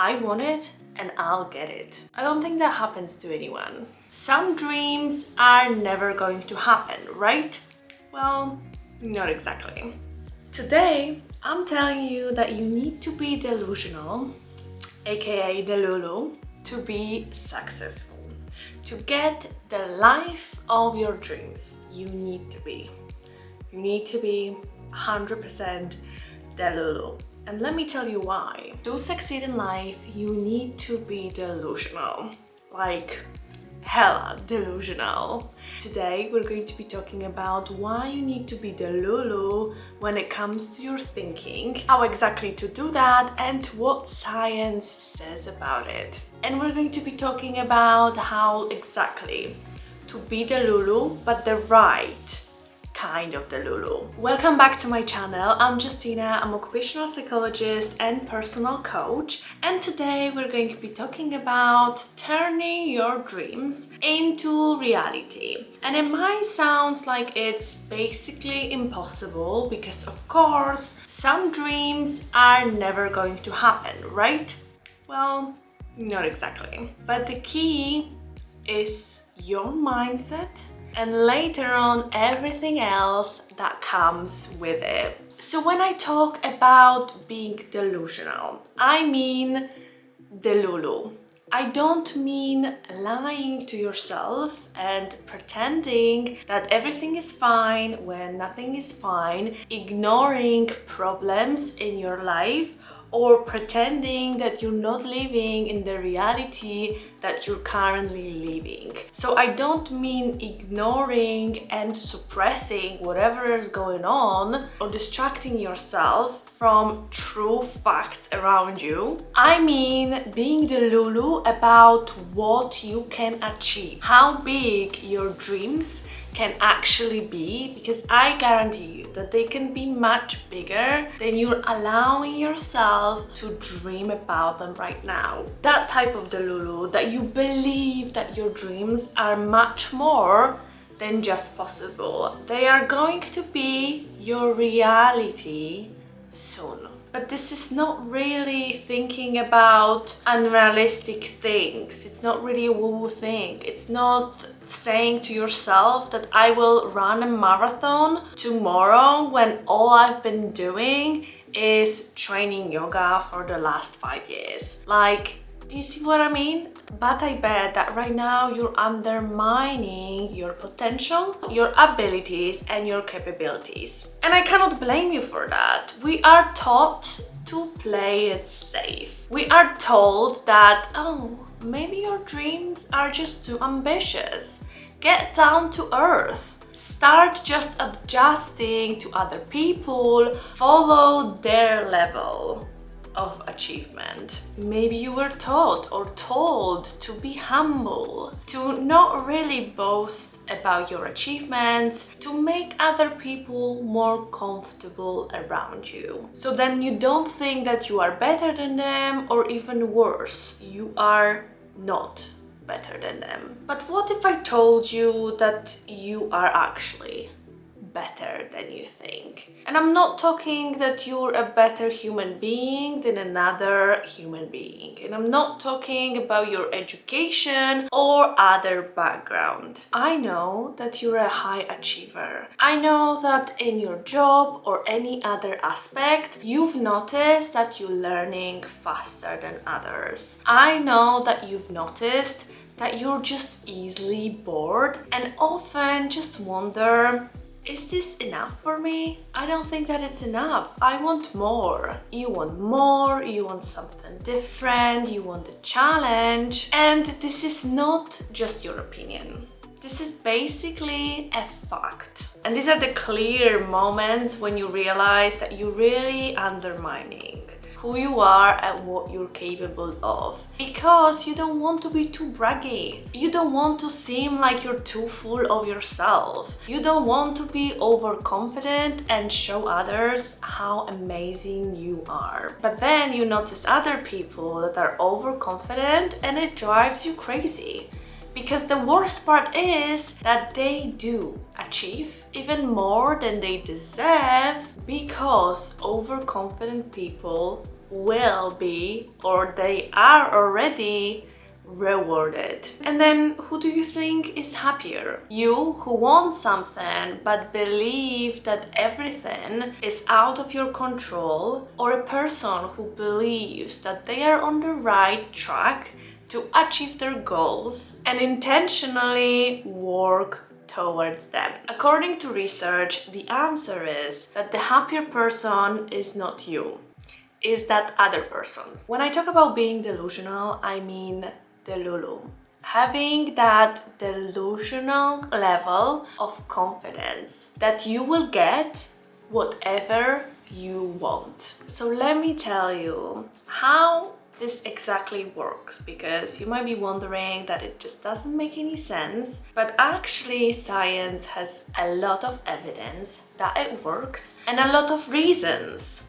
I want it and I'll get it. I don't think that happens to anyone. Some dreams are never going to happen, right? Well, not exactly. Today, I'm telling you that you need to be delusional, aka Delulu, to be successful. To get the life of your dreams, you need to be 100% Delulu. And let me tell you why. To succeed in life, you need to be delusional. Like, hella delusional. Today, we're going to be talking about why you need to be Delulu when it comes to your thinking, how exactly to do that, and what science says about it. And we're going to be talking about how exactly to be Delulu, but the right kind of Delulu. Welcome back to my channel. I'm Justina, I'm an occupational psychologist and personal coach, and today we're going to be talking about turning your dreams into reality. And it might sound like it's basically impossible because of course some dreams are never going to happen, right? Well, not exactly. But the key is your mindset and later on everything else that comes with it. So when I talk about being delusional, I mean Delulu. I don't mean lying to yourself and pretending that everything is fine when nothing is fine, ignoring problems in your life, or pretending that you're not living in the reality that you're currently living. So I don't mean ignoring and suppressing whatever is going on or distracting yourself from true facts around you. I mean being Delulu about what you can achieve, how big your dreams can actually be, because I guarantee you that they can be much bigger than you're allowing yourself to dream about them right now. That type of Delulu, that you believe that your dreams are much more than just possible. They are going to be your reality soon. But this is not really thinking about unrealistic things. It's not really a woo-woo thing. It's not saying to yourself that I will run a marathon tomorrow when all I've been doing is training yoga for the last 5 years. Like, do you see what I mean? But I bet that right now you're undermining your potential, your abilities, and your capabilities. And I cannot blame you for that. We are taught to play it safe. We are told that, oh, maybe your dreams are just too ambitious. Get down to earth. Start just adjusting to other people, follow their level of achievement. Maybe you were taught or told to be humble, to not really boast about your achievements, to make other people more comfortable around you. So then you don't think that you are better than them, or even worse, you are not better than them. But what if I told you that you are actually better than you think? And I'm not talking that you're a better human being than another human being. And I'm not talking about your education or other background. I know that you're a high achiever. I know that in your job or any other aspect, you've noticed that you're learning faster than others. I know that you've noticed that you're just easily bored and often just wonder, is this enough for me? I don't think that it's enough. I want more. You want more, you want something different, you want a challenge. And this is not just your opinion. This is basically a fact. And these are the clear moments when you realize that you're really undermining who you are and what you're capable of, because you don't want to be too braggy. You don't want to seem like you're too full of yourself. You don't want to be overconfident and show others how amazing you are. But then you notice other people that are overconfident and it drives you crazy. Because the worst part is that they do achieve even more than they deserve, because overconfident people will be, or they are already, rewarded. And then who do you think is happier? You who want something but believe that everything is out of your control, or a person who believes that they are on the right track to achieve their goals and intentionally work towards them? According to research, the answer is that the happier person is not you, is that other person. When I talk about being delusional, I mean Delulu. Having that delusional level of confidence that you will get whatever you want. So let me tell you how this exactly works, because you might be wondering that it just doesn't make any sense, but actually science has a lot of evidence that it works and a lot of reasons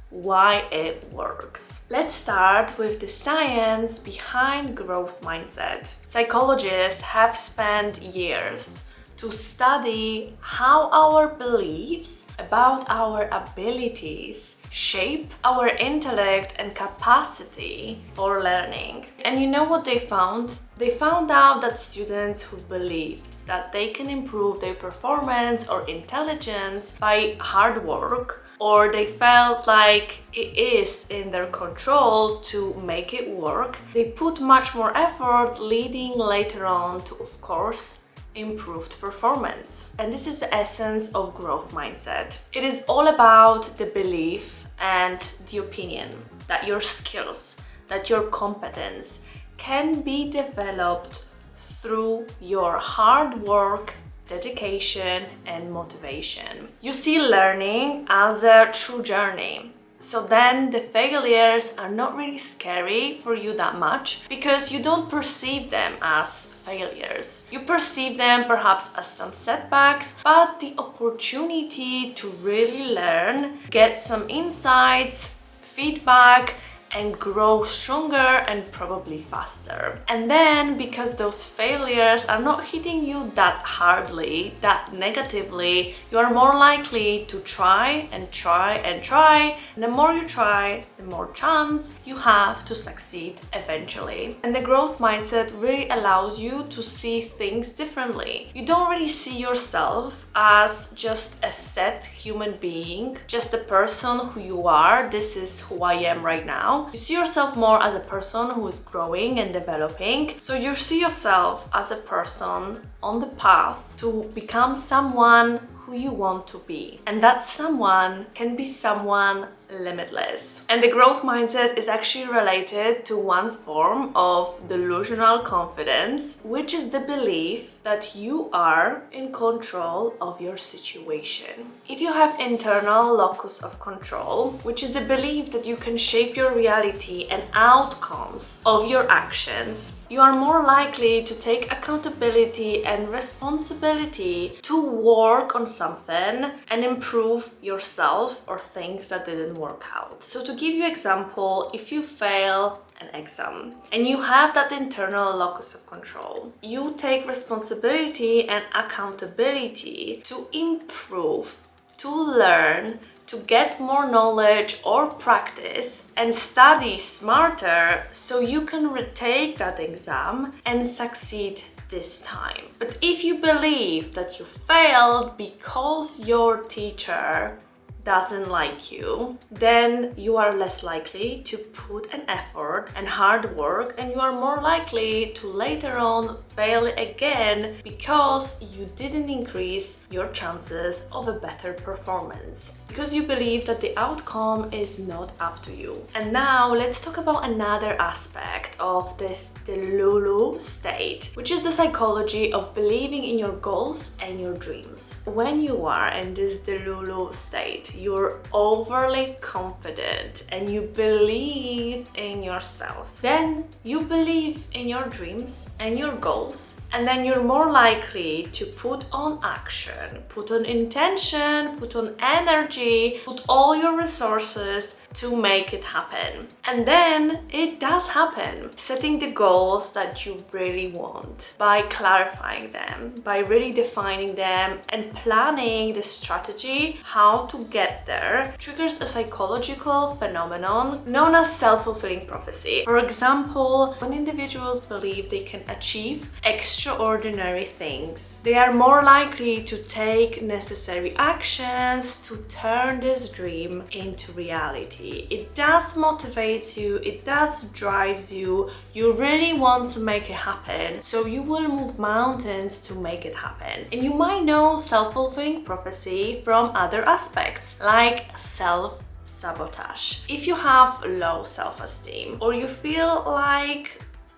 why it works. Let's start with the science behind growth mindset. Psychologists have spent years to study how our beliefs about our abilities shape our intellect and capacity for learning. And you know what they found? They found out that students who believed that they can improve their performance or intelligence by hard work, or they felt like it is in their control to make it work, they put much more effort, leading later on to, of course, improved performance. And this is the essence of growth mindset. It is all about the belief and the opinion that your skills, that your competence can be developed through your hard work, dedication, and motivation. You see learning as a true journey. So then the failures are not really scary for you that much, because you don't perceive them as failures. You perceive them perhaps as some setbacks, but the opportunity to really learn, get some insights, feedback, and grow stronger and probably faster. And then, because those failures are not hitting you that hardly, that negatively, you are more likely to try and try and try. And the more you try, the more chance you have to succeed eventually. And the growth mindset really allows you to see things differently. You don't really see yourself as just a set human being, just a person who you are. This is who I am right now. You see yourself more as a person who is growing and developing. So you see yourself as a person on the path to become someone who you want to be. And that someone can be someone limitless. And the growth mindset is actually related to one form of delusional confidence, which is the belief that you are in control of your situation. If you have internal locus of control, which is the belief that you can shape your reality and outcomes of your actions, you are more likely to take accountability and responsibility to work on something and improve yourself or things that didn't work out. So to give you an example, if you fail an exam and you have that internal locus of control, you take responsibility and accountability to improve, to learn, to get more knowledge or practice and study smarter so you can retake that exam and succeed this time. But if you believe that you failed because your teacher doesn't like you, then you are less likely to put an effort and hard work, and you are more likely to later on fail again because you didn't increase your chances of a better performance, because you believe that the outcome is not up to you. And now let's talk about another aspect of this Delulu state, which is the psychology of believing in your goals and your dreams. When you are in this Delulu state, you're overly confident and you believe in yourself. Then you believe in your dreams and your goals, and then you're more likely to put on action, put on intention, put on energy, put all your resources to make it happen. And then it does happen. Setting the goals that you really want, by clarifying them, by really defining them and planning the strategy how to get get there triggers a psychological phenomenon known as self-fulfilling prophecy. For example, when individuals believe they can achieve extraordinary things, they are more likely to take necessary actions to turn this dream into reality. It does motivate you, it does drives you, you really want to make it happen, so you will move mountains to make it happen. And you might know self-fulfilling prophecy from other aspects, like self-sabotage. If you have low self-esteem, or you feel like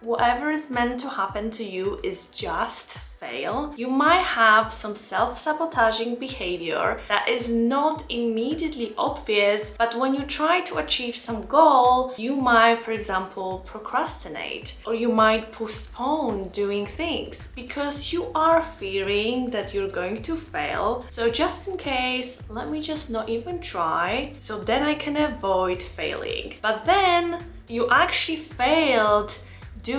whatever is meant to happen to you is just fail, you might have some self-sabotaging behavior that is not immediately obvious, but when you try to achieve some goal, you might, for example, procrastinate, or you might postpone doing things because you are fearing that you're going to fail. So just in case, let me just not even try, so then I can avoid failing. But then you actually failed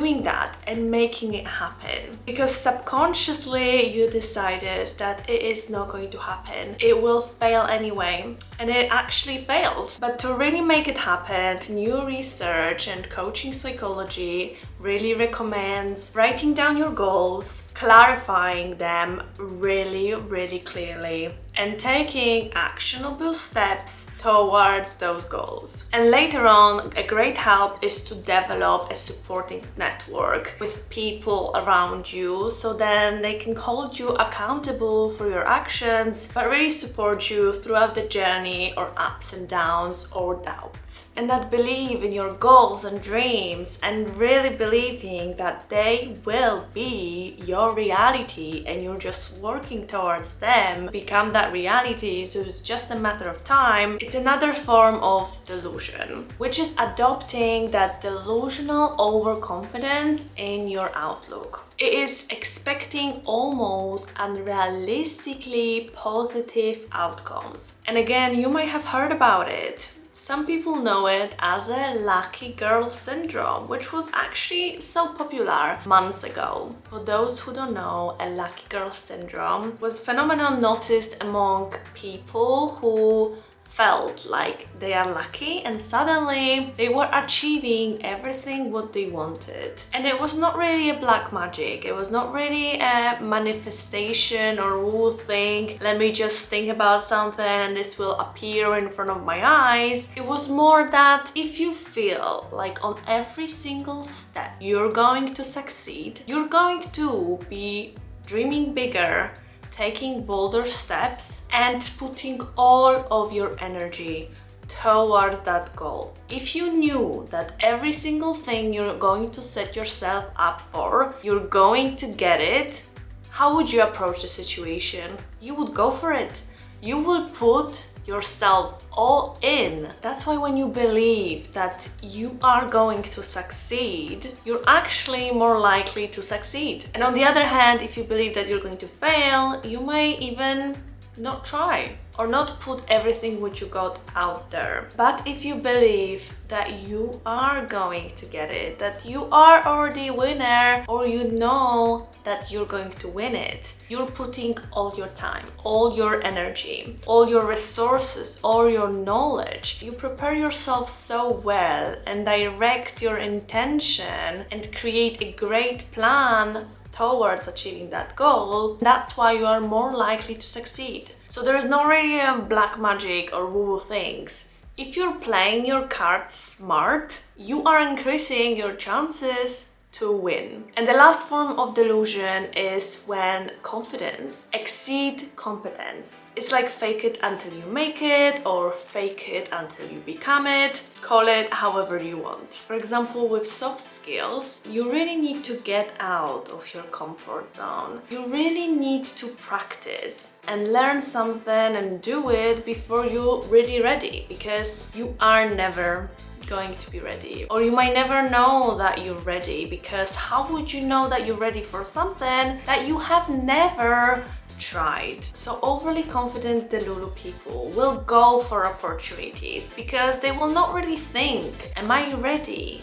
doing that and making it happen because subconsciously you decided that it is not going to happen, it will fail anyway, and it actually failed. But to really make it happen, new research and coaching psychology really recommends writing down your goals, clarifying them really clearly, and taking actionable steps towards those goals. And later on, a great help is to develop a supporting network with people around you, so then they can hold you accountable for your actions, but really support you throughout the journey or ups and downs or doubts. And that believe in your goals and dreams, and really believing that they will be your reality and you're just working towards them, become that reality, so it's just a matter of time. It's another form of delusion, which is adopting that delusional overconfidence in your outlook. It is expecting almost unrealistically positive outcomes. And again, you might have heard about it. Some people know it as a lucky girl syndrome, which was actually so popular months ago. For those who don't know, a lucky girl syndrome was a phenomenon noticed among people who felt like they are lucky and suddenly they were achieving everything what they wanted. And it was not really a black magic, it was not really a manifestation or woo thing, let me just think about something and this will appear in front of my eyes. It was more that if you feel like on every single step you're going to succeed, you're going to be dreaming bigger, taking bolder steps, and putting all of your energy towards that goal. If you knew that every single thing you're going to set yourself up for, you're going to get it, how would you approach the situation? You would go for it. You will put yourself all in. That's why when you believe that you are going to succeed, you're actually more likely to succeed. And on the other hand, if you believe that you're going to fail, you might even not try or not put everything what you got out there. But if you believe that you are going to get it, that you are already a winner, or you know that you're going to win it, you're putting all your time, all your energy, all your resources, all your knowledge. You prepare yourself so well and direct your intention and create a great plan towards achieving that goal. That's why you are more likely to succeed. So there is not really a black magic or woo things. If you're playing your cards smart, you are increasing your chances to win. And the last form of delusion is when confidence exceeds competence. It's like fake it until you make it, or fake it until you become it. Call it however you want. For example, with soft skills, you really need to get out of your comfort zone. You really need to practice and learn something and do it before you're really ready, because you are never going to be ready, or you might never know that you're ready, because how would you know that you're ready for something that you have never tried? So overly confident Delulu people will go for opportunities because they will not really think, am I ready?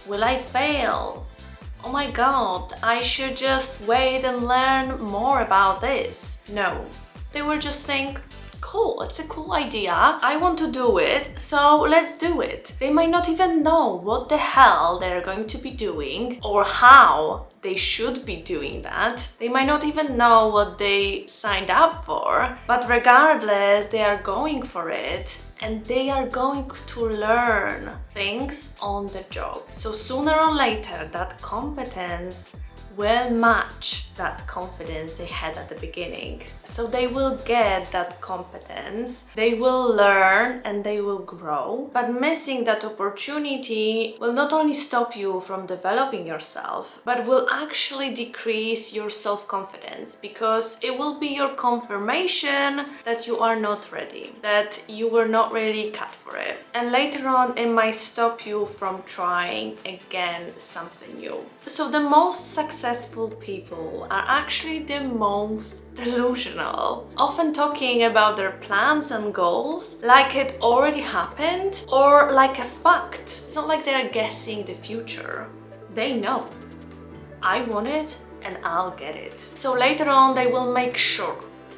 Will I fail? Oh my god, I should just wait and learn more about this. No, they will just think, cool, it's a cool idea, I want to do it, so let's do it. They might not even know what the hell they're going to be doing or how they should be doing that. They might not even know what they signed up for, but regardless, they are going for it and they are going to learn things on the job. So sooner or later, that competence will match that confidence they had at the beginning. So they will get that competence, they will learn and they will grow. But missing that opportunity will not only stop you from developing yourself, but will actually decrease your self-confidence, because it will be your confirmation that you are not ready, that you were not really cut for it. And later on, it might stop you from trying again something new. So the most successful people are actually the most delusional, often talking about their plans and goals like it already happened or like a fact. It's not like they're guessing the future. They know. I want it and I'll get it. So later on, they will make sure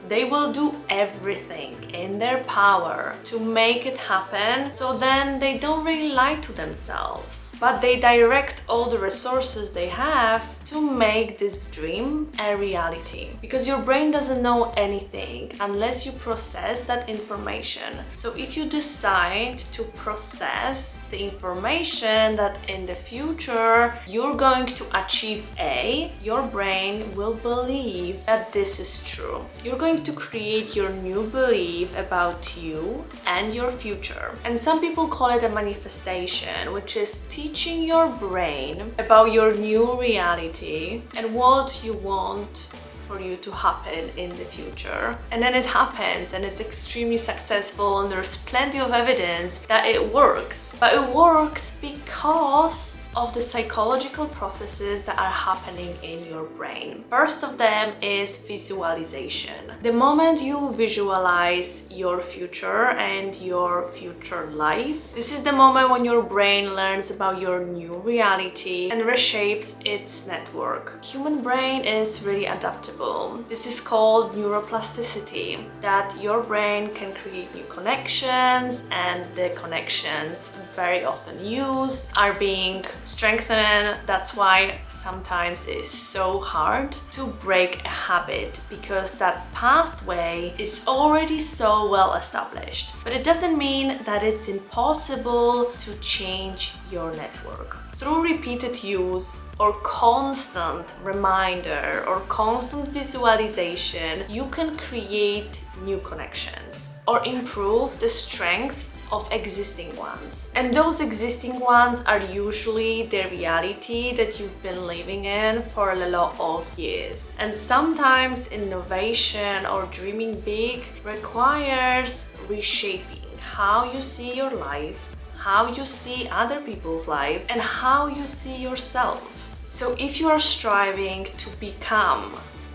they will do everything in their power to make it happen. So then they don't really lie to themselves, but they direct all the resources they have to make this dream a reality. Because your brain doesn't know anything unless you process that information. So if you decide to process the information that in the future you're going to achieve A, your brain will believe that this is true. You're going to create your new belief about you and your future. And some people call it a manifestation, which is teaching your brain about your new reality and what you want for you to happen in the future. And then it happens and it's extremely successful and there's plenty of evidence that it works. But it works because of the psychological processes that are happening in your brain. First of them is visualization. The moment you visualize your future and your future life, this is the moment when your brain learns about your new reality and reshapes its network. Human brain is really adaptable. This is called neuroplasticity, that your brain can create new connections, and the connections very often used are being strengthened. That's why sometimes it is so hard to break a habit, because that pathway is already so well established. But it doesn't mean that it's impossible to change your network. Through repeated use or constant reminder or constant visualization, you can create new connections or improve the strength of existing ones. And those existing ones are usually the reality that you've been living in for a lot of years. And sometimes innovation or dreaming big requires reshaping how you see your life, how you see other people's life, and how you see yourself. So if you are striving to become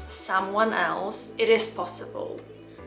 someone else, it is possible.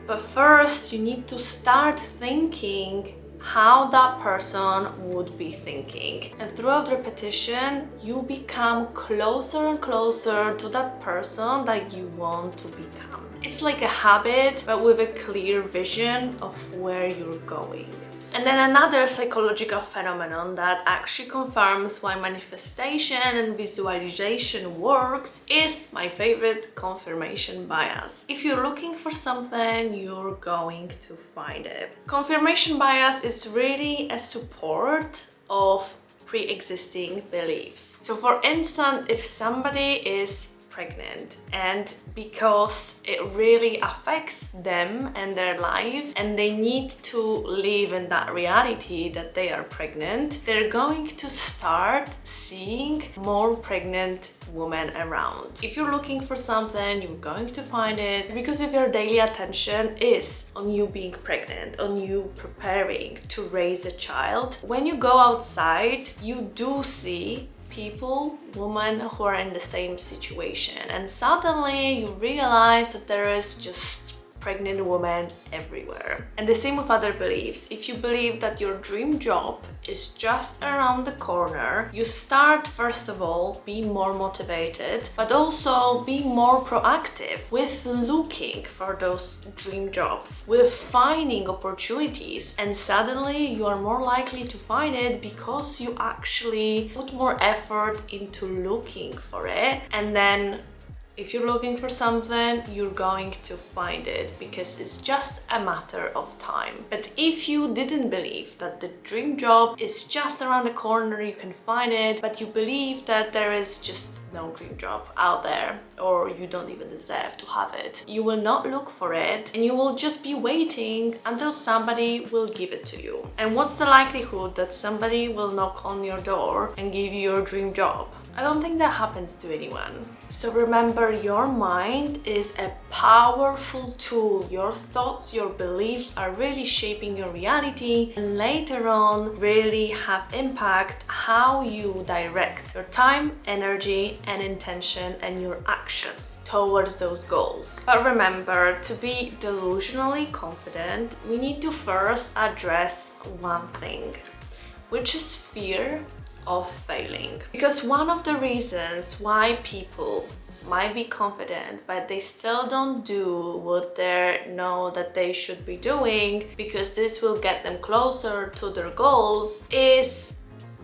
But first, you need to start thinking how that person would be thinking. And throughout repetition, you become closer and closer to that person that you want to become. It's like a habit, but with a clear vision of where you're going. And then another psychological phenomenon that actually confirms why manifestation and visualization works is my favorite, confirmation bias. If you're looking for something, you're going to find it. Confirmation bias is really a support of pre-existing beliefs. So for instance, if somebody is pregnant, and because it really affects them and their life, and they need to live in that reality that they are pregnant, they're going to start seeing more pregnant women around. If you're looking for something, you're going to find it, because if your daily attention is on you being pregnant, on you preparing to raise a child, when you go outside, you do see people, women who are in the same situation, and suddenly you realize that there is just pregnant women everywhere. And the same with other beliefs. If you believe that your dream job is just around the corner, you start, first of all, be more motivated, but also be more proactive with looking for those dream jobs, with finding opportunities, and suddenly you are more likely to find it because you actually put more effort into looking for it. And then if you're looking for something, you're going to find it because it's just a matter of time. But if you didn't believe that the dream job is just around the corner, you can find it, but you believe that there is just no dream job out there, or you don't even deserve to have it, you will not look for it and you will just be waiting until somebody will give it to you. And what's the likelihood that somebody will knock on your door and give you your dream job? I don't think that happens to anyone. So remember, your mind is a powerful tool. Your thoughts, your beliefs are really shaping your reality, and later on really have impact how you direct your time, energy, and intention and your actions towards those goals. But remember, to be delusionally confident, we need to first address one thing, which is fear of failing. Because one of the reasons why people might be confident but they still don't do what they know that they should be doing, because this will get them closer to their goals, is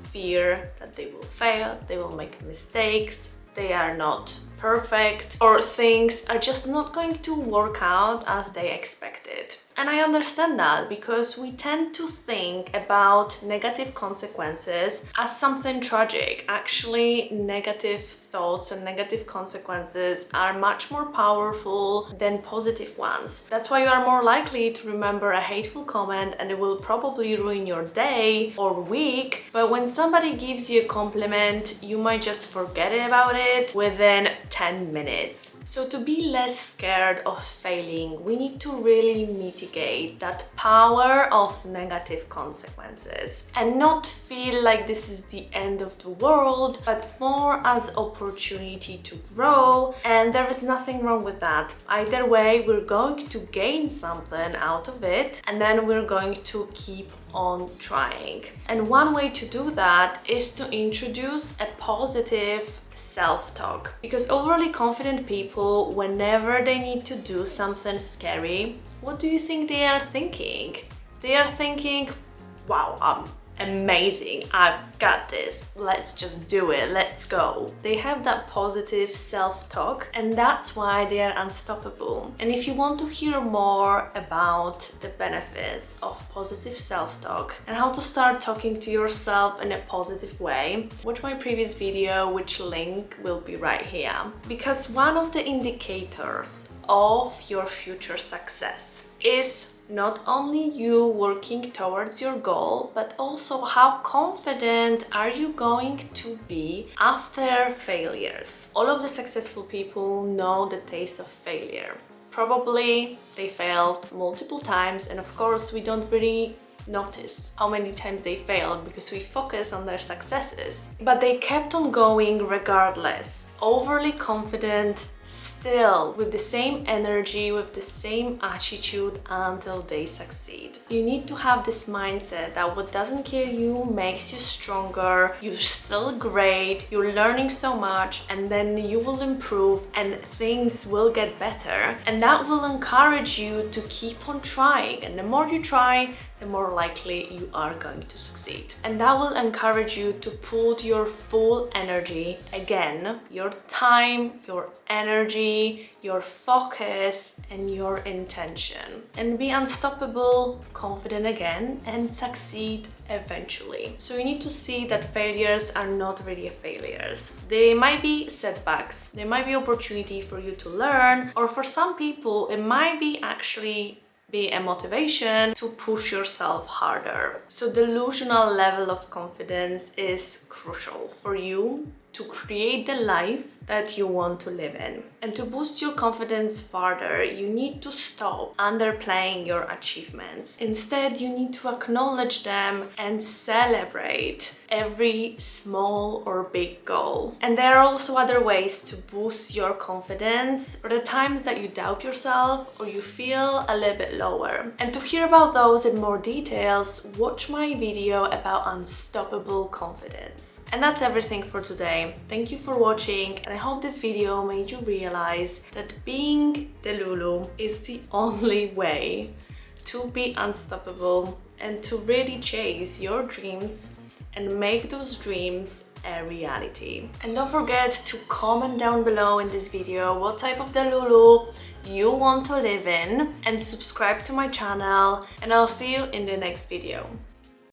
fear that they will fail, they will make mistakes, they are not perfect, or things are just not going to work out as they expected. And I understand that, because we tend to think about negative consequences as something tragic. Actually, negative thoughts and negative consequences are much more powerful than positive ones. That's why you are more likely to remember a hateful comment and it will probably ruin your day or week. But when somebody gives you a compliment, you might just forget about it within 10 minutes. So to be less scared of failing, we need to really mitigate that power of negative consequences and not feel like this is the end of the world, but more as opportunity to grow. And there is nothing wrong with that. Either way, we're going to gain something out of it, and then we're going to keep on trying. And one way to do that is to introduce a positive self-talk, because overly confident people, whenever they need to do something scary, what do you think they are thinking? They are thinking, wow, I'm amazing, I've got this, let's just do it, let's go. They have that positive self-talk, and that's why they are unstoppable. And if you want to hear more about the benefits of positive self-talk and how to start talking to yourself in a positive way, watch my previous video, which link will be right here. Because one of the indicators of your future success is not only you working towards your goal, but also how confident are you going to be after failures. All of the successful people know the taste of failure. Probably they failed multiple times, and of course we don't really notice how many times they failed because we focus on their successes. But they kept on going regardless, overly confident, still with the same energy, with the same attitude until they succeed. You need to have this mindset that what doesn't kill you makes you stronger, you're still great, you're learning so much, and then you will improve and things will get better. And that will encourage you to keep on trying. And the more you try, the more likely you are going to succeed. And that will encourage you to put your full energy, again, your time, your energy, your focus, and your intention, and be unstoppable, confident again, and succeed eventually. So you need to see that failures are not really failures. They might be setbacks, they might be opportunity for you to learn, or for some people it might be actually be a motivation to push yourself harder. So delusional level of confidence is crucial for you to create the life that you want to live in. And to boost your confidence further, you need to stop underplaying your achievements. Instead, you need to acknowledge them and celebrate every small or big goal. And there are also other ways to boost your confidence for the times that you doubt yourself or you feel a little bit lower. And to hear about those in more details, watch my video about unstoppable confidence. And that's everything for today. Thank you for watching, and I hope this video made you realize that being Delulu is the only way to be unstoppable and to really chase your dreams and make those dreams a reality. And don't forget to comment down below in this video what type of Delulu you want to live in, and subscribe to my channel, and I'll see you in the next video.